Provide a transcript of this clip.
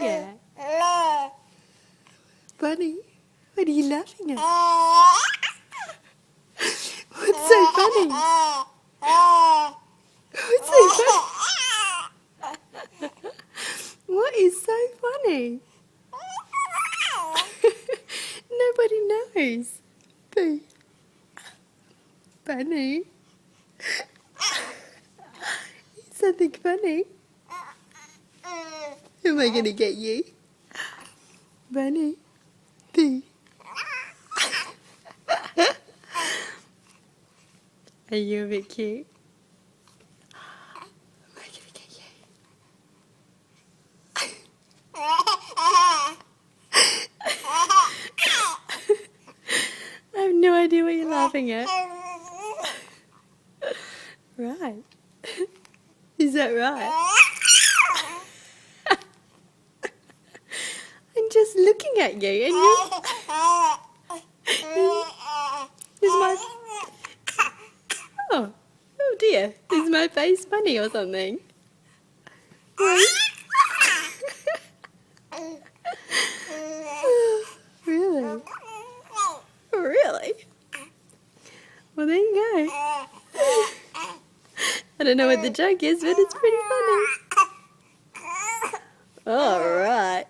laughing at? Bunny, what are you laughing at? What's so funny? What's so funny? What is so funny? Nobody knows. Boo. Bunny. Something funny. Am I going to get you? Bunny. Boo. Are you a bit cute? Am I going to get you? I have no idea what you're laughing at. Right. Is that right? I'm just looking at you and is my... Oh dear. Is my face funny or something? Really? Really? Well, there you go. I don't know what the joke is, but it's pretty funny. All right.